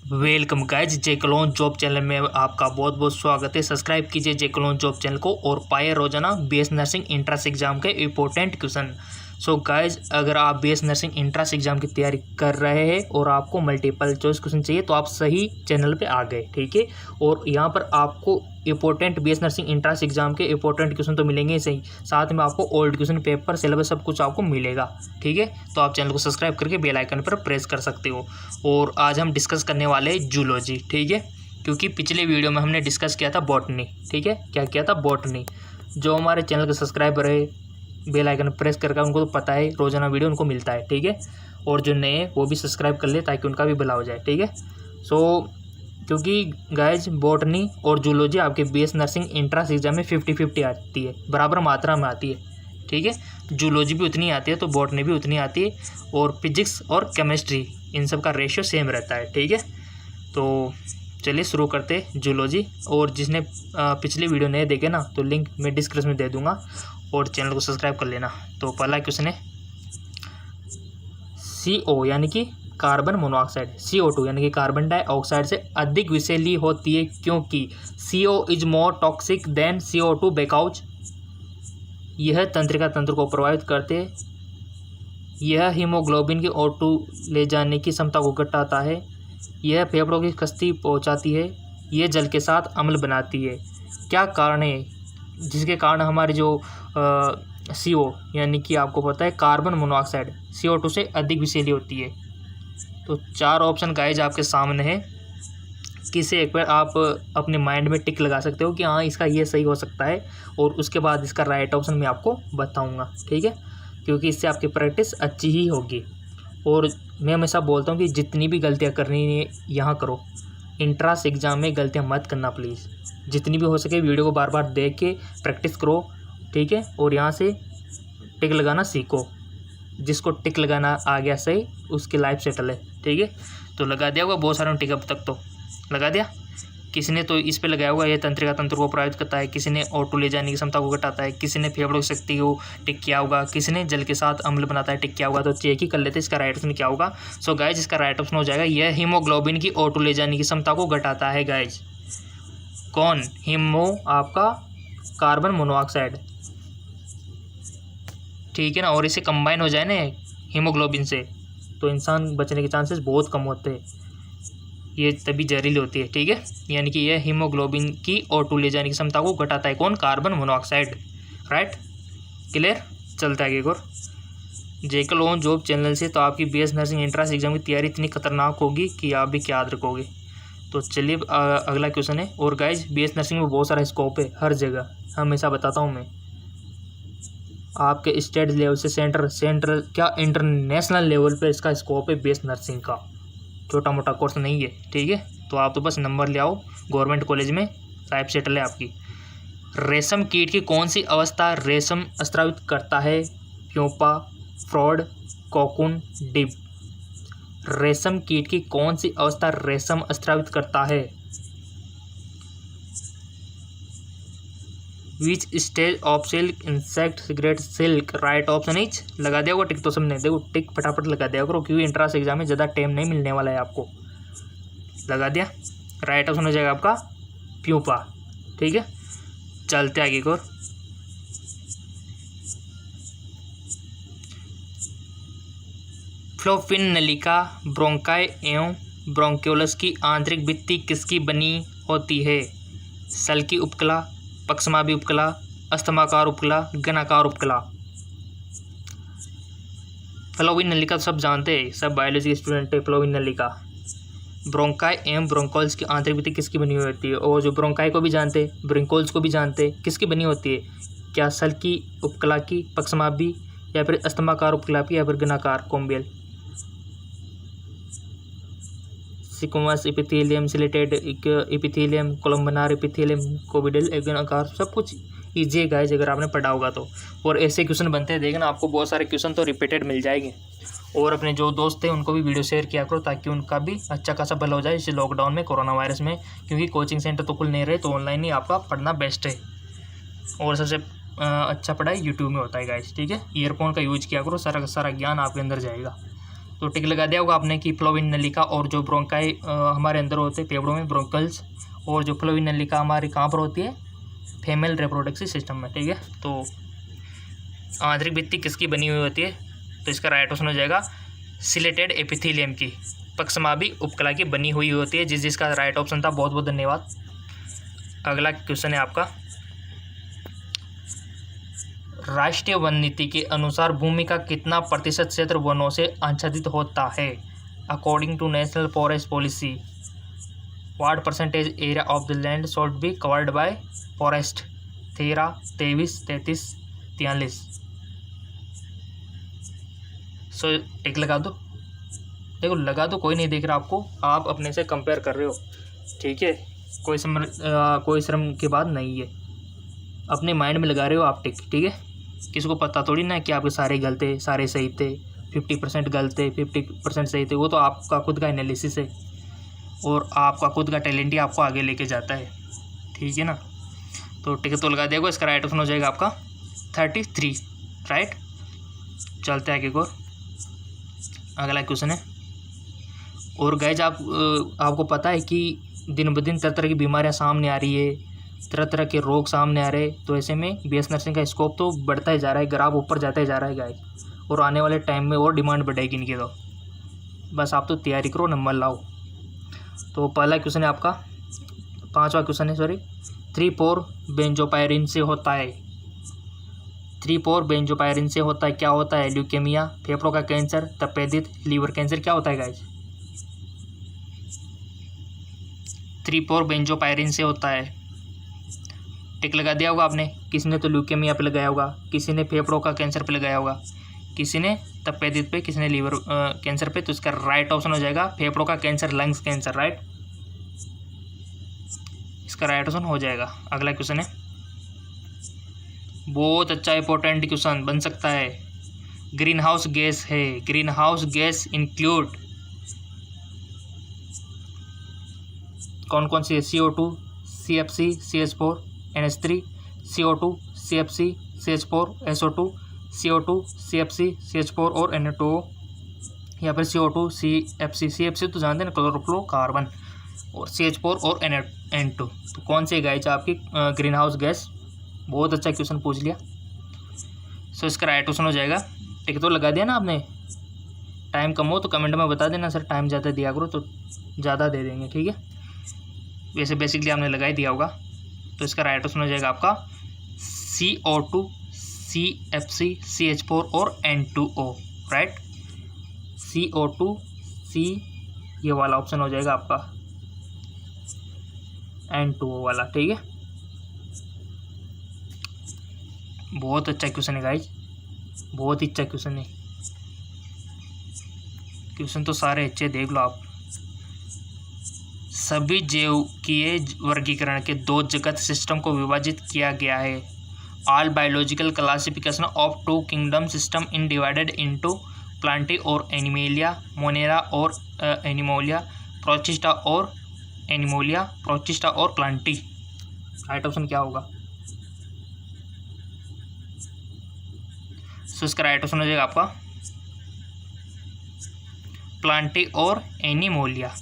Welcome guys, जेकलोन job channel में आपका बहुत बहुत स्वागत है। सब्सक्राइब कीजिए जेकलोन जॉब चैनल को और पाए रोजाना बीएस नर्सिंग एंट्रेंस एग्जाम के इंपॉर्टेंट क्वेश्चन। सो गाइज, अगर आप बीएस नर्सिंग एंट्रेंस एग्जाम की तैयारी कर रहे हैं और आपको मल्टीपल चॉइस क्वेश्चन चाहिए तो आप सही चैनल पे आ गए, ठीक है। और यहाँ पर आपको important BS nursing entrance exam के इंपॉर्टेंट क्वेश्चन तो मिलेंगे सही, साथ में आपको ओल्ड क्वेश्चन पेपर सिलेबस सब कुछ आपको मिलेगा, ठीक है। तो आप चैनल को सब्सक्राइब करके बेल आइकन पर प्रेस कर सकते हो। और आज हम डिस्कस करने वाले हैं जूलॉजी, ठीक है, क्योंकि पिछले वीडियो में हमने डिस्कस किया था बॉटनी, ठीक है। क्या किया था? बॉटनी। जो हमारे चैनल के सब्सक्राइबर है बेल आइकन प्रेस करके उनको तो पता है रोजाना वीडियो उनको मिलता है, ठीक है। और जो नए हैं वो भी सब्सक्राइब कर ले ताकि उनका भी भला हो जाए, ठीक है। सो क्योंकि गाइज बॉटनी और जूलॉजी आपके बीएस नर्सिंग एंट्रेंस एग्जाम में 50-50 आती है, बराबर मात्रा में आती है, ठीक है। जूलॉजी भी उतनी आती है तो बॉटनी भी उतनी आती है, और फिजिक्स और केमिस्ट्री इन सब का रेशियो सेम रहता है, ठीक है। तो चलिए शुरू करते हैं जूलॉजी। और जिसने पिछली वीडियो नहीं देखे ना तो लिंक मैं डिस्क्रिप्शन में दे दूंगा और चैनल को सब्सक्राइब कर लेना। तो पहला क्वेश्चन है CO यानी कि कार्बन मोनोऑक्साइड, CO2 यानी कि कार्बन डाइऑक्साइड से अधिक विषैली होती है क्योंकि CO is more toxic than CO2 because यह तंत्रिका तंत्र को प्रभावित करते, यह हीमोग्लोबिन की O2 ले जाने की क्षमता को घटाता है, यह फेफड़ों की क्षति पहुंचाती है, यह जल के साथ अम्ल बनाती है। क्या कारण है जिसके कारण हमारी जो CO यानी कि आपको पता है कार्बन मोनोऑक्साइड CO2 से अधिक विषैली होती है? तो चार ऑप्शन गाइज आपके सामने है, किसी एक पर आप अपने माइंड में टिक लगा सकते हो कि हाँ इसका ये सही हो सकता है, और उसके बाद इसका राइट ऑप्शन मैं आपको बताऊंगा, ठीक है, क्योंकि इससे आपकी प्रैक्टिस अच्छी ही होगी। और मैं हमेशा बोलता हूँ कि जितनी भी गलतियाँ करनी है यहाँ करो, एंट्रेंस एग्जाम में गलतियाँ मत करना प्लीज़। जितनी भी हो सके वीडियो को बार बार देख के प्रैक्टिस करो, ठीक है। और यहाँ से टिक लगाना सीखो, जिसको टिक लगाना आ गया सही उसकी लाइफ सेटल है, ठीक है। तो लगा दिया होगा बहुत सारे टिक, अब तक तो लगा दिया। किसी ने तो इस पे लगाया होगा ये तंत्रिका तंत्र को प्रभावित करता है, किसी ने O2 ले जाने की क्षमता को घटाता है, किसी ने फेफड़ों की शक्ति को टिक किया होगा, किसी ने जल के साथ अम्ल बनाता है टिक किया होगा। तो चेक ही कर लेते इसका राइट ऑप्शन क्या होगा। सो गाइज इसका राइट ऑप्शन हो जाएगा यह हीमोग्लोबिन की O2 ले जाने की क्षमता को घटाता है गाइज। कौन? हीमो आपका कार्बन मोनोऑक्साइड, ठीक है ना। और इसे कंबाइन हो जाए ना हीमोग्लोबिन से तो इंसान बचने के चांसेस बहुत कम होते हैं, ये तभी जहरीली होती है, ठीक है। यानी कि यह हीमोग्लोबिन की O2 ले जाने की क्षमता को घटाता है। कौन? Carbon monoxide, right, clear. चलता है एक और जेकलोन जॉब चैनल से। तो आपकी बीएस नर्सिंग एंट्रेंस एग्जाम की तैयारी इतनी खतरनाक होगी कि आप भी क्या याद रखोगे। तो चलिए अगला क्वेश्चन है। और गाइज बीएस नर्सिंग में बहुत सारा स्कोप है हर जगह, हमेशा बताता हूँ मैं। आपके स्टेट लेवल से सेंट्रल क्या इंटरनेशनल लेवल पे इसका स्कोप है बीएस नर्सिंग का, छोटा मोटा कोर्स नहीं है, ठीक है। तो आप तो बस नंबर ले आओ गवर्नमेंट कॉलेज में, लाइफ सेटल है आपकी। रेशम कीट की कौन सी अवस्था रेशम स्रावित करता है? प्यूपा, फ्रॉड, कोकून, डिब। रेशम कीट की कौन सी अवस्था रेशम स्रावित करता है? Which stage of silk insect cigarette silk, right option is, लगा दिया होगा टिक तो सबने, देखो टिक फटाफट लगा दिया करो क्योंकि एंट्रेंस एग्जाम में ज़्यादा टाइम नहीं मिलने वाला है आपको। लगा दिया, राइट ऑप्शन हो जाएगा आपका प्यूपा, ठीक है। चलते आगे की ओर। फ्लोपिन नलिका ब्रोंकाई एवं ब्रोंक्यूलस की आंतरिक भित्ति किसकी बनी होती है? सल्की उपकला, पक्षमाभी उपकला, अस्तमाकार उपकला, घनाकार उपकला। फ्लोपिन नलिका तो सब जानते हैं, सब बायोलॉजी के स्टूडेंट है। फ्लोपिन नलिका ब्रोंकाई एवं ब्रोंकोल्स की आंतरिक भित्ति किसकी बनी हुई होती है? और जो ब्रोंकाई को भी जानते, ब्रोंकोल्स को भी जानते, किसकी बनी होती है? क्या सल्की उपकला की, पक्षमाभी, या फिर अस्तमाकार उपकला की, या फिर घनाकार कोम्बियल? सिक्वेंस epithelium, ciliated epithelium, columnar epithelium, कोविडल घनाकार, सब कुछ ईजी है गाइस अगर आपने पढ़ा होगा तो। और ऐसे क्वेश्चन बनते हैं, देखना आपको बहुत सारे क्वेश्चन तो रिपीटेड मिल जाएंगे। और अपने जो दोस्त हैं उनको भी वीडियो शेयर किया करो ताकि उनका भी अच्छा खासा भला हो जाए इस लॉकडाउन में, कोरोना वायरस में, क्योंकि कोचिंग सेंटर तो खुल नहीं रहे, तो ऑनलाइन ही आपका पढ़ना बेस्ट है। और सबसे अच्छा पढ़ाई यूट्यूब में होता है गाइस, ठीक है। ईयरफोन का यूज किया करो, सारा का सारा ज्ञान आपके अंदर जाएगा। तो टिक लगा दिया होगा आपने कि फ्लोविन नलिका और जो ब्रोंकाई हमारे अंदर होते हैं फेफड़ों में ब्रोंकल्स, और जो फ्लोविन नलिका हमारी कहाँ पर होती है, फीमेल रिप्रोडक्टिव सिस्टम में, ठीक है। तो आंतरिक भित्ति किसकी बनी हुई होती है, तो इसका राइट ऑप्शन हो जाएगा सिलेटेड एपिथेलियम की, पक्षमाभी उपकला की बनी हुई होती है, जिसका राइट ऑप्शन था। बहुत बहुत धन्यवाद। अगला क्वेश्चन है आपका, राष्ट्रीय वन नीति के अनुसार भूमि का कितना प्रतिशत क्षेत्र वनों से आच्छादित होता है। According to national forest policy what percentage area of the land should be covered by forest. 13, 23, 33, 43। So tick लगा दो। देखो लगा दो, कोई नहीं देख रहा आपको, आप अपने से कंपेयर कर रहे हो, ठीक है। कोई श्रम की बात नहीं है, अपने माइंड में लगा रहे हो आप टिक, ठीक है। किसी को पता थोड़ी ना कि आपके सारे गलते सारे सही थे, 50% गलते 50% सही थे। वो तो आपका खुद का एनालिसिस है और आपका खुद का टैलेंट ही आपको आगे लेके जाता है, ठीक है ना। तो टिक तो लगा देगा, इसका राइट ऑप्शन हो जाएगा आपका 33, राइट। चलते हैं आगे को, अगला क्वेश्चन है। और गाइज आपको पता है कि दिन ब दिन तरह तरह की बीमारियां सामने आ रही है, तरह तरह के रोग सामने आ रहे हैं। तो ऐसे में बीएस नर्सिंग का स्कोप तो बढ़ता ही जा रहा है, ग्राफ ऊपर जाता ही जा रहा है गाइज, और आने वाले टाइम में और डिमांड बढ़ेगी इनकी। तो बस आप तो तैयारी करो, नंबर लाओ। तो पहला क्वेश्चन है आपका, 5वां क्वेश्चन है, सॉरी। 3,4 बेंजोपायरिन से होता है। 3,4 बेंजोपायरिन से होता है, क्या होता है? ल्यूकेमिया, फेफड़ों का कैंसर, तपेदिक, लीवर कैंसर, क्या होता है गाइज? 3,4 बेंजोपायरिन से होता है। टिक लगा दिया होगा आपने। किसी ने तो ल्यूकेमिया पे लगाया होगा, किसी ने फेफड़ों का कैंसर पे लगाया होगा, किसी ने तपेदिक पे, किसी ने लीवर कैंसर पे। तो इसका राइट ऑप्शन हो जाएगा फेफड़ों का कैंसर, लंग्स कैंसर, राइट। इसका राइट ऑप्शन हो जाएगा। अगला क्वेश्चन है, बहुत अच्छा इंपॉर्टेंट क्वेश्चन बन सकता है। ग्रीन हाउस गैस है, ग्रीन हाउस गैस इंक्लूड कौन कौन सी है? CO2, CFC, CH4, NH3, CO2, CFC, CH4, SO2, CO2, CFC, CH4 और Na2O, या फिर CO2, CFC। CFC तो जानते हैं ना, क्लोरोफ्लोरोकार्बन, और CH4 और N2। तो कौन सी गाइज आपकी ग्रीन हाउस गैस? बहुत अच्छा क्वेश्चन पूछ लिया। सो इसका राइट ऑप्शन हो जाएगा। टिक तो लगा दिया ना आपने। टाइम कम हो तो कमेंट में बता देना, सर टाइम ज़्यादा दिया करो, तो ज़्यादा दे देंगे, ठीक है। वैसे बेसिकली आपने लगा ही दिया होगा। तो इसका राइट ऑप्शन हो जाएगा आपका CO2, CFC, CH4 और N2O, राइट। CO2, C, ये वाला ऑप्शन हो जाएगा आपका N2O वाला, ठीक है। बहुत अच्छा क्वेश्चन है गाइज, बहुत ही अच्छा क्वेश्चन है। क्वेश्चन तो सारे अच्छे, देख लो आप। सभी जैविकीय वर्गीकरण के 2 जगत सिस्टम को विभाजित किया गया है। All biological classification of 2 kingdom system in divided into Plantae और एनिमेलिया, मोनेरा और एनिमोलिया, प्रोटिस्टा और एनिमोलिया, प्रोटिस्टा और प्लांटी। राइट ऑप्शन क्या होगा? सो इसका राइट ऑप्शन हो जाएगा आपका प्लांटी और एनिमोलिया।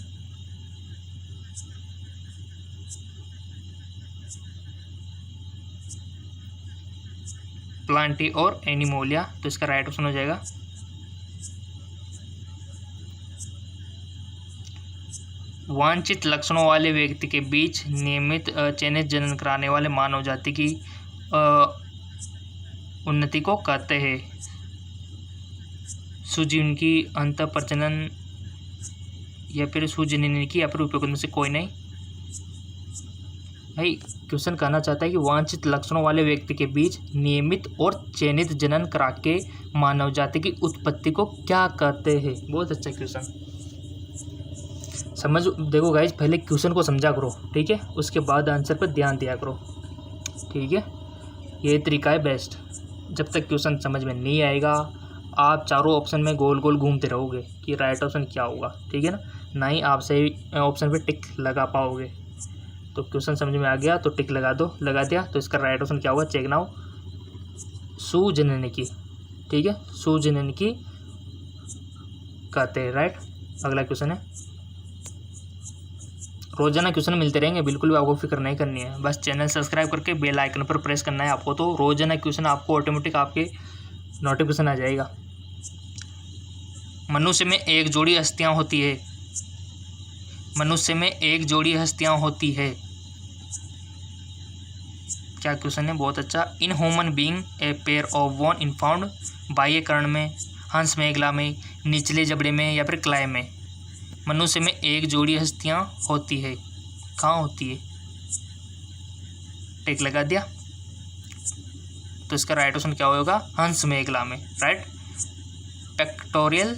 प्लांटी और एनिमोलिया, तो इसका राइट ऑप्शन हो जाएगा वांछित लक्षणों वाले व्यक्ति के बीच नियमित चयनित जनन कराने वाले मानव जाति की उन्नति को कहते हैं। सुजीवन की अंत प्रजनन या फिर सुजननी की या फिर उपयोग में से कोई नहीं। भाई क्वेश्चन कहना चाहता है कि वांछित लक्षणों वाले व्यक्ति के बीच नियमित और चयनित जनन करा के मानव जाति की उत्पत्ति को क्या कहते हैं? बहुत अच्छा क्वेश्चन। समझ देखो गाइज, पहले क्वेश्चन को समझा करो, ठीक है, उसके बाद आंसर पर ध्यान दिया करो, ठीक है। ये तरीका है बेस्ट। जब तक क्वेश्चन समझ में नहीं आएगा आप चारों ऑप्शन में गोल गोल घूमते रहोगे कि राइट ऑप्शन क्या होगा, ठीक है ना ही आप सही ऑप्शन पे टिक लगा पाओगे। तो क्वेश्चन समझ में आ गया तो टिक लगा दो, लगा दिया तो इसका राइट ऑप्शन क्या होगा? चेक नाउ, सुजनन की, ठीक है, सुजनन की कहते हैं, राइट। अगला क्वेश्चन है, रोजाना क्वेश्चन मिलते रहेंगे, बिल्कुल भी आपको फिक्र नहीं करनी है, बस चैनल सब्सक्राइब करके बेल आइकन पर प्रेस करना है आपको, तो रोजाना क्वेश्चन आपको ऑटोमेटिक आपके नोटिफिकेशन आ जाएगा। मनुष्य में एक जोड़ी हस्तियां होती है, मनुष्य में एक जोड़ी हस्तियां होती है, क्या क्वेश्चन है, बहुत अच्छा। In human being a pair of bone in found बाह्य कर्ण में, हंस मेघला में, निचले जबड़े में या फिर क्लाय में। मनुष्य में एक जोड़ी हस्तियां होती है, कहाँ होती है, टिक लगा दिया, तो इसका राइट ऑप्शन क्या होगा, हंस मेघला में, राइट। पेक्टोरियल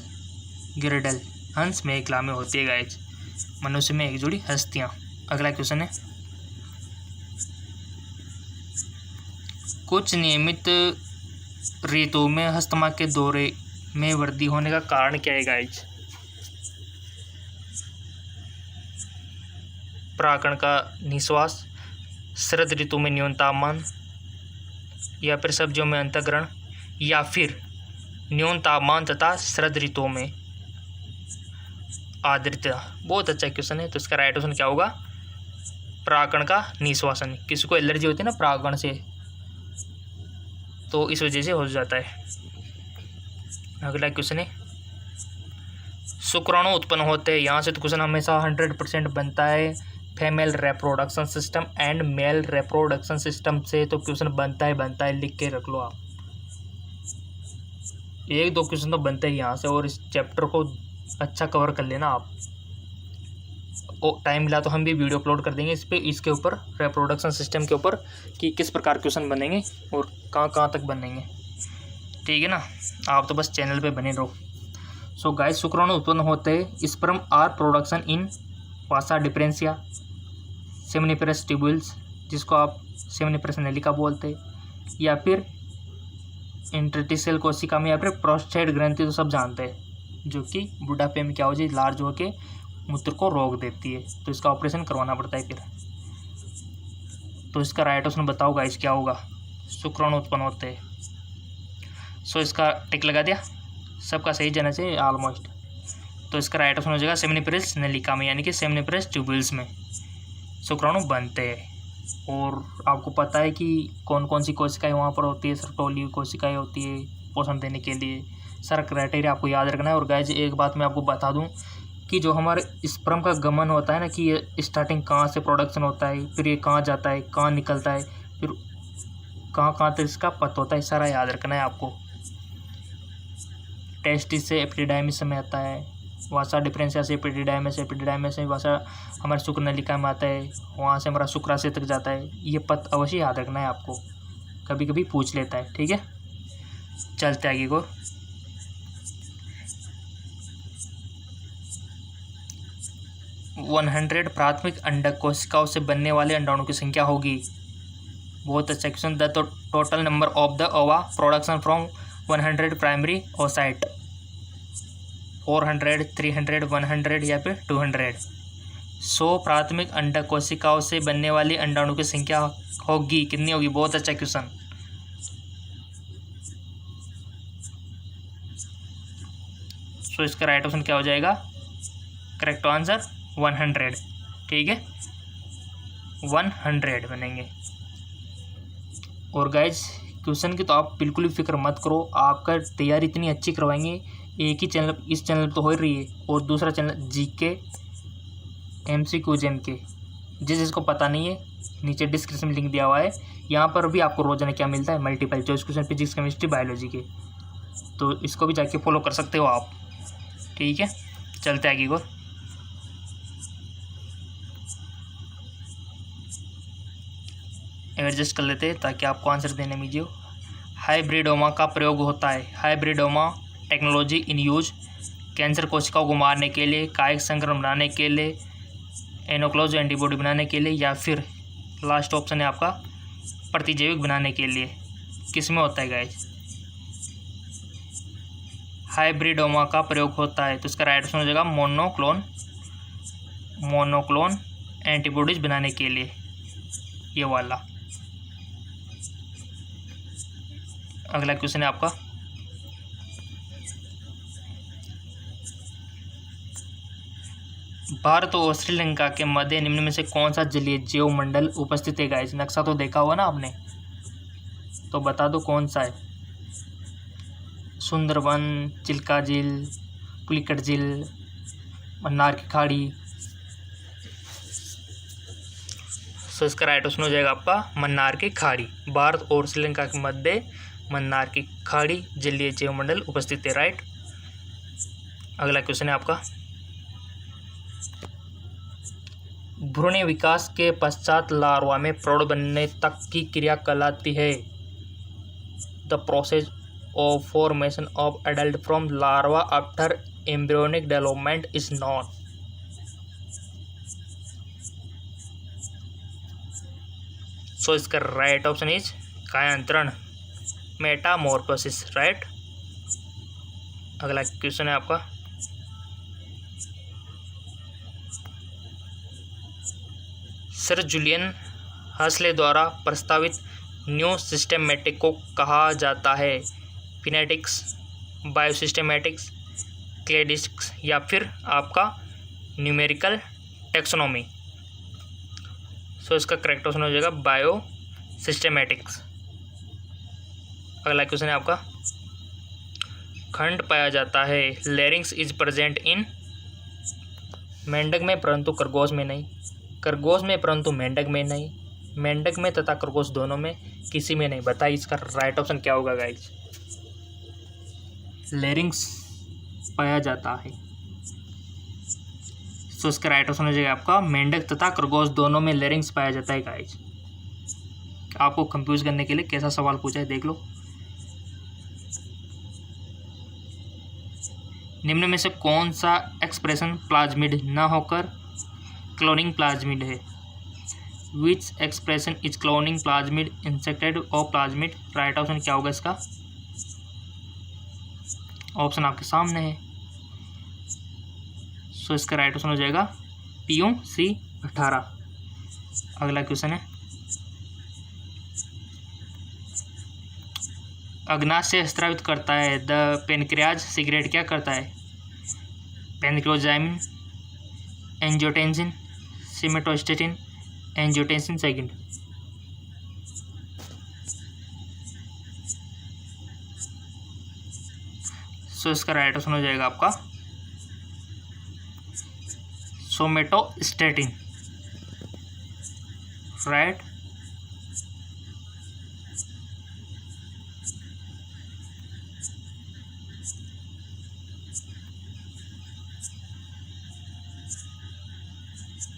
गिरिडल हंस मेघला में होती है गाइज, मनुष्य में एक जोड़ी हस्तियां। अगला क्वेश्चन है, कुछ नियमित ऋतु में अस्थमा के दौरे में वृद्धि होने का कारण क्या है गाइज। परागण का निश्वास, शरद ऋतु में न्यूनतम तापमान, या फिर सब्जियों में अंतःग्रहण, या फिर न्यूनतम तापमान तथा शरद ऋतुओं में आर्द्रता। बहुत अच्छा क्वेश्चन है, तो इसका राइट ऑप्शन क्या होगा, परागण का निश्वासन। किसी को एलर्जी होती है ना परागण से, तो इस वजह से हो जाता है। अगला क्वेश्चन है, शुक्राणु उत्पन्न होते हैं, यहाँ से तो क्वेश्चन हमेशा 100% बनता है। Female reproduction system and male reproduction system से तो क्वेश्चन बनता है, लिख के रख लो आप। एक दो क्वेश्चन तो बनते हैं यहाँ से, और इस चैप्टर को अच्छा कवर कर लेना आप। टाइम मिला तो हम भी वीडियो अपलोड कर देंगे इस पे, इसके ऊपर रिप्रोडक्शन सिस्टम के ऊपर, कि किस प्रकार क्वेश्चन बनेंगे और कहाँ तक बनेंगे, ठीक है ना। आप तो बस चैनल पे बने रहो। सो गाइस, शुक्राणु उत्पन्न होते हैं, sperm are production in vasa deferentia, seminiferous tubules, जिसको आप सेमिनिफेरस नलिका बोलते हैं, या फिर इंटरस्टिशियल कोशिका में, या फिर प्रोस्टेट ग्रंथि, तो सब जानते हैं, जो कि बुढ़ापे में क्या हो जाए, लार्ज होके मूत्र को रोक देती है, तो इसका ऑपरेशन करवाना पड़ता है फिर। तो इसका राइट ऑप्शन बताओ गाइस क्या होगा, शुक्राणु उत्पन्न होते हैं। सो इसका टिक लगा दिया, सबका सही जाना चाहिए ऑलमोस्ट। तो इसका राइट ऑप्शन हो जाएगा सेमिनिफेरस नलिका में, यानी कि सेमिनिफेरस ट्यूब्यूल्स में शुक्राणु बनते हैं। और आपको पता है कि कौन कौन सी कोशिकाएं वहाँ पर होती है, सर्टोली कोशिकाएं होती है पोषण देने के लिए, सारा क्राइटेरिया आपको याद रखना है। और गाइस, एक बात मैं आपको बता दूं कि जो हमारे स्पर्म का गमन होता है ना, कि ये स्टार्टिंग कहाँ से प्रोडक्शन होता है, फिर ये कहाँ जाता है, कहाँ निकलता है, फिर कहाँ तक इसका पथ होता है, सारा याद रखना है आपको। टेस्टिस से एपिडिडाइमिस में आता है, वासा डिफरेंशिया से एपिडिडाइमिस से वासा हमारे शुक्र नलिका में आता है, वहाँ से हमारा शुक्राशय तक जाता है। ये पथ अवश्य याद रखना है आपको, कभी कभी पूछ लेता है, ठीक है। चलते आगे को, $100 प्राथमिक अंडक कोशिकाओं से बनने वाले अंडाणु की संख्या होगी। बहुत अच्छा question. The total number of the ओवा प्रोडक्शन फ्रॉम 100 प्राइमरी ओसाइट, 400, 300, 100 या फिर 200। 100 प्राथमिक अंडक कोशिकाओं से बनने वाली अंडाणु की संख्या होगी, कितनी होगी। बहुत अच्छा क्वेश्चन। सो इसका राइट ऑप्शन क्या हो जाएगा, करेक्ट आंसर 100, ठीक है, 100 बनेंगे। और गाइज, क्वेश्चन की तो आप बिल्कुल भी फिक्र मत करो, आपका तैयारी इतनी अच्छी करवाएंगे। एक ही चैनल, इस चैनल तो हो ही रही है, और दूसरा चैनल जीके MCQ जेम के, जिसको पता नहीं है नीचे डिस्क्रिप्शन में लिंक दिया हुआ है। यहाँ पर भी आपको रोजाना क्या मिलता है, multiple choice question, physics, chemistry, biology के, तो इसको भी जाके फॉलो कर सकते हो आप, ठीक है। चलते आगे को, एडजस्ट कर लेते हैं ताकि आपको आंसर देने में जो हाइब्रिडोमा का प्रयोग होता है। Hybridoma technology in use cancer कोशिकाओं को मारने के लिए, कायिक संक्रमण बनाने के लिए, एनोक्लोज एंटीबॉडी बनाने के लिए, या फिर लास्ट ऑप्शन है आपका प्रतिजैविक बनाने के लिए। किस में होता है गाइस, हाइब्रिडोमा का प्रयोग होता है, तो इसका राइट ऑप्शन हो जाएगा मोनोक्लोन एंटीबॉडीज बनाने के लिए, ये वाला। अगला क्वेश्चन है आपका, भारत और श्रीलंका के मध्य निम्न में से कौन सा जलीय जीव मंडल उपस्थित है गाइस? नक्शा तो देखा हुआ ना आपने, तो बता दो कौन सा है। सुंदरबन, चिल्का झील, पुलिकट झील, मन्नार की खाड़ी। सो इसका राइट ऑप्शन हो जाएगा आपका मन्नार की खाड़ी। भारत और श्रीलंका के मध्य मन्नार की खाड़ी जलीय जीव मंडल उपस्थित है, राइट। अगला क्वेश्चन है आपका, भ्रूण विकास के पश्चात लार्वा में प्रौढ़ बनने तक की क्रिया कहलाती है। The process of formation of adult from larva after embryonic development is known. So इसका राइट ऑप्शन इज कायांतरण, मेटामॉर्फोसिस, राइट। अगला क्वेश्चन है आपका, सर जूलियन हसले द्वारा प्रस्तावित न्यू सिस्टेमेटिक को कहा जाता है? फिनेटिक्स, बायोसिस्टेमेटिक्स, क्लेडिस्टिक्स या फिर आपका न्यूमेरिकल टेक्सोनॉमी। सो इसका करेक्ट ऑप्शन हो जाएगा बायो सिस्टेमेटिक्स। अगला क्वेश्चन है आपका, खंड पाया जाता है, लैरिंक्स इज प्रेजेंट इन, मेंढक में परंतु खरगोश में नहीं, खरगोश में परंतु मेंढक में नहीं, मेंढक में तथा खरगोश दोनों में किसी में नहीं। बताइए इसका राइट ऑप्शन क्या होगा गाइस? लैरिंक्स पाया जाता है। सो इसका राइट ऑप्शन हो जाएगा आपका मेंढक तथा खरगोश दोनों में लैरिंक्स पाया जाता है गाइस। आपको कंफ्यूज करने के लिए कैसा सवाल पूछा है देख लो। निम्न में से कौन सा एक्सप्रेशन प्लाज्मिड न होकर क्लोनिंग प्लाज्मिड है? विच एक्सप्रेशन इज क्लोनिंग प्लाज्मिड इंसेक्टेड और प्लाज्मिड? राइट ऑप्शन क्या होगा इसका? ऑप्शन आपके सामने है। सो इसका राइट ऑप्शन हो जाएगा PUC18। अगला क्वेश्चन है, अग्नाशय स्रावित करता है, द पेनक्रियाज सिगरेट क्या करता है? पेनक्लोजाइमिन, एंजियोटेंसिन, सिमेटोस्टेटिन, एंजियोटेंसिन सेकंड। सो इसका राइट ऑप्शन हो जाएगा आपका सोमेटोस्टेटिन, राइट।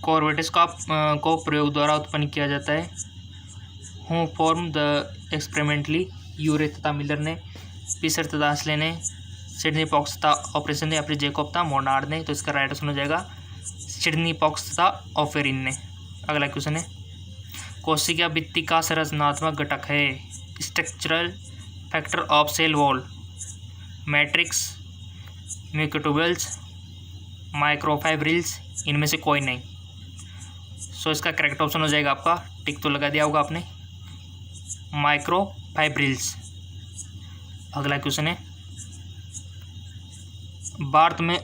कॉर्वेटिस को प्रयोग द्वारा उत्पन्न किया जाता है। हु फॉर्म द एक्सपेरिमेंटली, यूरे तथा मिलर ने, पीसर तथा हसले ने, सिडनी पॉक्स तथा ऑपरेशन ने, या फिर जेकॉब तथा मोनार्ड ने। तो इसका राइट ऑप्शन हो जाएगा सिडनी पॉक्स तथा ऑफेरिन ने। अगला क्वेश्चन है, कोशिका भित्ति का संरचनात्मक घटक है? Structural factor of cell wall, matrix, microtubules, microfibrils, इनमें से कोई नहीं। सो इसका करेक्ट ऑप्शन हो जाएगा आपका, टिक तो लगा दिया होगा आपने, माइक्रोफाइब्रिल्स। अगला क्वेश्चन है, भारत में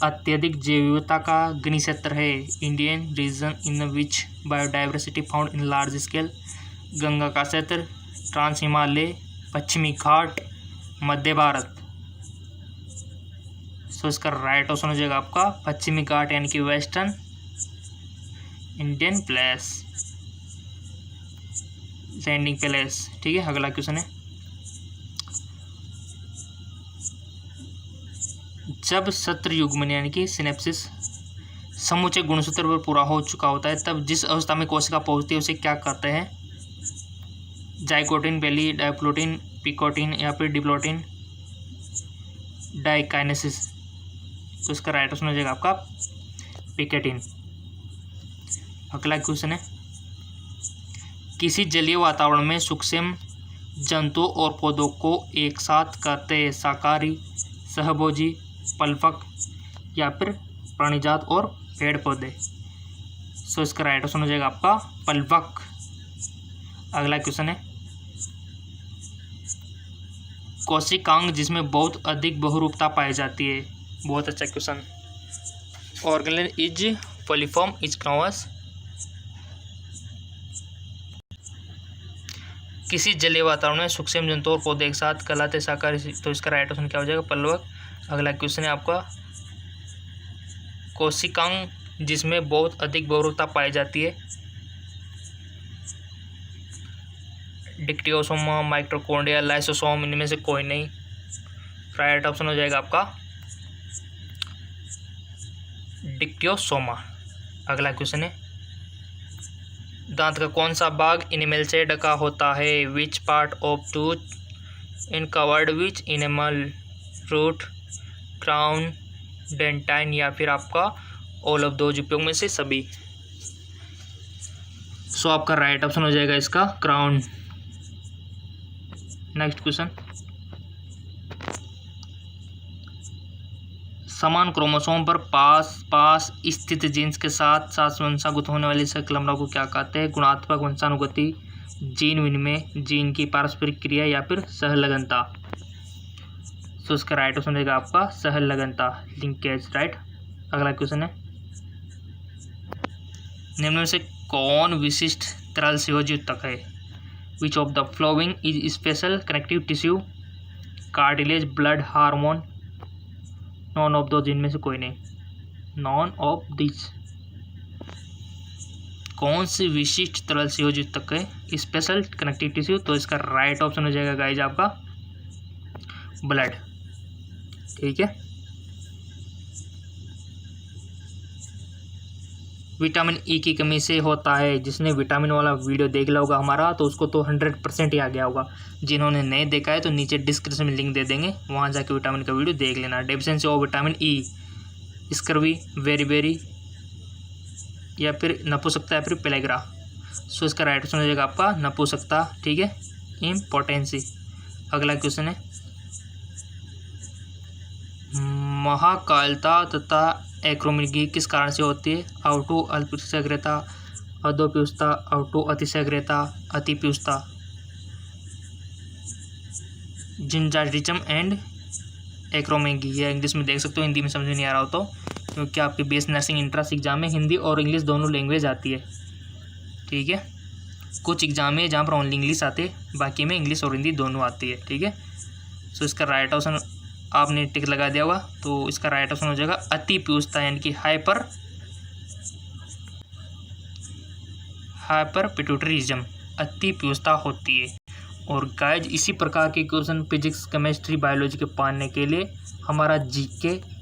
अत्यधिक जैव विविधता का घनी क्षेत्र है? Indian reason in which biodiversity found in large scale? Ganga का क्षेत्र, ट्रांस हिमालय, पश्चिमी घाट, मध्य भारत। सो इसका राइट ऑप्शन हो जाएगा आपका पश्चिमी घाट यानी कि western Indian place, landing place, ठीक है। अगला क्वेश्चन है, जब सत्रयुग्मन यानी कि सिनेप्सिस समूचे गुणसूत्र पर पूरा हो चुका होता है, तब जिस अवस्था में कोशिका पहुंचती है उसे क्या कहते हैं? जाइगोटिन, बेली, डायप्लोटिन, पिकोटिन या फिर डिप्लोटिन, डाइकाइनेसिस। तो इसका राइट ऑप्शन हो जाएगा आपका पिकेटिन। अगला क्वेश्चन है, किसी जलीय वातावरण में सूक्ष्म जंतुओं और पौधों को एक साथ कहते हैं? शाकाहारी, सहभोजी, पल्पक या फिर प्राणीजात और पेड़ पौधे। सो इसका राइट ऑप्शन हो जाएगा आपका पल्पक। अगला क्वेश्चन है, कोशिकांग जिसमें बहुत अधिक बहुरूपता पाई जाती है? बहुत अच्छा question. Organism is polyform is knows. किसी जलीय वातावरण में सूक्ष्म जंतु और पौधे एक साथ कहलाते शाकाहारी, तो इसका राइट ऑप्शन क्या हो जाएगा? पलवक। अगला क्वेश्चन है आपका कोशिकांग जिसमें बहुत अधिक बहुरूपता पाई जाती है। डिक्टियोसोमा, माइटोकॉन्ड्रिया, लाइसोसोम, इनमें से कोई नहीं। राइट ऑप्शन हो जाएगा आपका डिक्टियोसोमा। अगला क्वेश्चन है दांत का कौन सा भाग इनेमल से ढका होता है? Which part of tooth in covered which enamel? Root, crown, dentine या फिर आपका ऑल ऑफ दो उपयोग में से सभी। सो आपका राइट ऑप्शन हो जाएगा इसका क्राउन। नेक्स्ट क्वेश्चन, समान क्रोमोसोम पर पास स्थित जीन्स के साथ साथ वंशानुगत होने वाली संकलमना को क्या कहते हैं? गुणात्मक वंशानुगति, जीन विनिमय, जीन की पारस्परिक क्रिया या फिर सहलगनता। तो इसका राइट ऑप्शन रहेगा आपका सहलगनता, लिंकेज। राइट। अगला क्वेश्चन है निम्न में से कौन विशिष्ट तरल संयोजी ऊतक है? Which of the following is special connective tissue, cartilage, blood, hormone? None of दो, जिनमें से कोई नहीं। None of this. कौन सी विशिष्ट तरल संयोजी ऊतक है स्पेशल कनेक्टिव टिश्यू? तो इसका राइट ऑप्शन हो जाएगा गाइज आपका ब्लड। ठीक है। विटामिन ई की कमी से होता है। जिसने विटामिन वाला वीडियो देख लिया होगा हमारा तो उसको तो 100% ही आ गया होगा। जिन्होंने नहीं देखा है तो नीचे डिस्क्रिप्शन में लिंक दे देंगे, वहाँ जाके विटामिन का वीडियो देख लेना। Deficiency of vitamin E, scurvy, very या फिर नपुंसकता या फिर पेलेग्रा। सो इसका राइट ऑप्शन हो जाएगा आपका नपुंसकता। ठीक है। इम्पोर्टेंसी। अगला क्वेश्चन है महाकालता तथा एक्रोमेगी किस कारण से होती है? आउटो अल्पशीघ्रता, अधोपीयूषता, आउटो अतिशीघ्रता, अतिपीयूषता। जिंजाटिज्म एंड एक्रोमेगी, ये इंग्लिश में देख सकते हो, हिंदी में समझ में नहीं आ रहा हो तो, क्योंकि आपके बेस नर्सिंग एंट्रेंस एग्जाम में हिंदी और इंग्लिश दोनों लैंग्वेज आती है। ठीक है। कुछ एग्जाम में जहाँ पर ओनली इंग्लिश आते हैं, बाकी में इंग्लिश और हिंदी दोनों आती है। ठीक है। सो इसका राइट ऑप्शन आपने टिक लगा दिया होगा तो इसका राइट ऑप्शन हो जाएगा अतिपीयूषता, यानी कि हाइपर पिट्यूटरिज्म, अतिपीयूषता होती है। और गाइज इसी प्रकार के क्वेश्चन फिजिक्स, केमिस्ट्री, बायोलॉजी के पाने के लिए हमारा जीके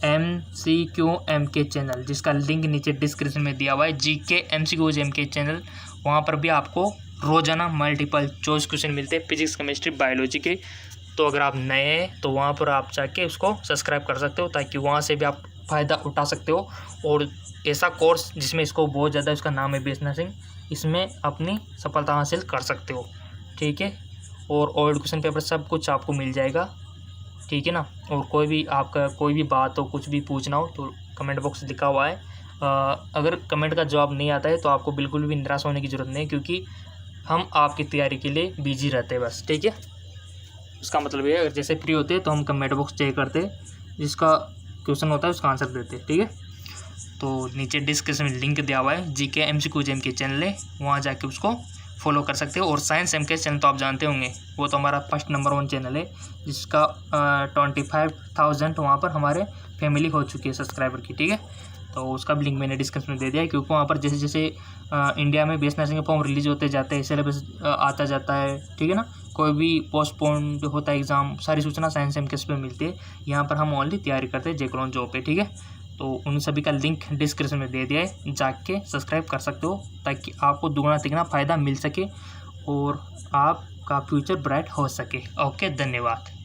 MCQ MK चैनल, जिसका लिंक नीचे डिस्क्रिप्शन में दिया हुआ है, जीके MCQ MK चैनल, वहाँ पर भी आपको रोजाना मल्टीपल चॉइस क्वेश्चन मिलते हैं फिजिक्स, केमिस्ट्री, बायोलॉजी के। तो अगर आप नए हैं तो वहाँ पर आप जाके उसको सब्सक्राइब कर सकते हो, ताकि वहाँ से भी आप फ़ायदा उठा सकते हो। और ऐसा कोर्स जिसमें इसको बहुत ज़्यादा, उसका नाम है बेस नर्सिंग, इसमें अपनी सफलता हासिल कर सकते हो। ठीक है। और ओल्ड क्वेश्चन पेपर सब कुछ आपको मिल जाएगा। ठीक है ना। और कोई भी आपका कोई भी बात हो, कुछ भी पूछना हो तो कमेंट बॉक्स लिखा हुआ है। अगर कमेंट का जवाब नहीं आता है तो आपको बिल्कुल भी निराश होने की ज़रूरत नहीं, क्योंकि हम आपकी तैयारी के लिए बिजी रहते हैं बस। ठीक है। उसका मतलब ये है, अगर जैसे फ्री होते हैं तो हम कमेंट बॉक्स चेक करते, जिसका क्वेश्चन होता है उसका आंसर देते। ठीक है। तो नीचे डिस्क्रिप्शन में लिंक दिया हुआ है, जीके MCQ MK चैनल है, वहाँ जाके उसको फॉलो कर सकते हो। और साइंस MK चैनल तो आप जानते होंगे, वो तो हमारा फर्स्ट नंबर 1 चैनल है, जिसका 25,000 वहाँ पर हमारे फैमिली हो चुकी है सब्सक्राइबर की। ठीक है। तो उसका भी लिंक मैंने डिस्क्रिप्शन में दे दिया है, क्योंकि वहाँ पर जैसे जैसे इंडिया में बेस नर्सिंग के फॉर्म रिलीज होते जाते हैं, सिलेबस आता जाता है। ठीक है ना। कोई भी पोस्टपोन होता है एग्ज़ाम, सारी सूचना साइंस MK पे मिलती है। यहाँ पर हम ओनली तैयारी करते हैं जेक्रोन जॉब पे। ठीक है। तो उन सभी का लिंक डिस्क्रिप्शन में दे दिया है, जाके सब्सक्राइब कर सकते हो, ताकि आपको दुगना तिगना फ़ायदा मिल सके और आपका फ्यूचर ब्राइट हो सके। ओके, धन्यवाद।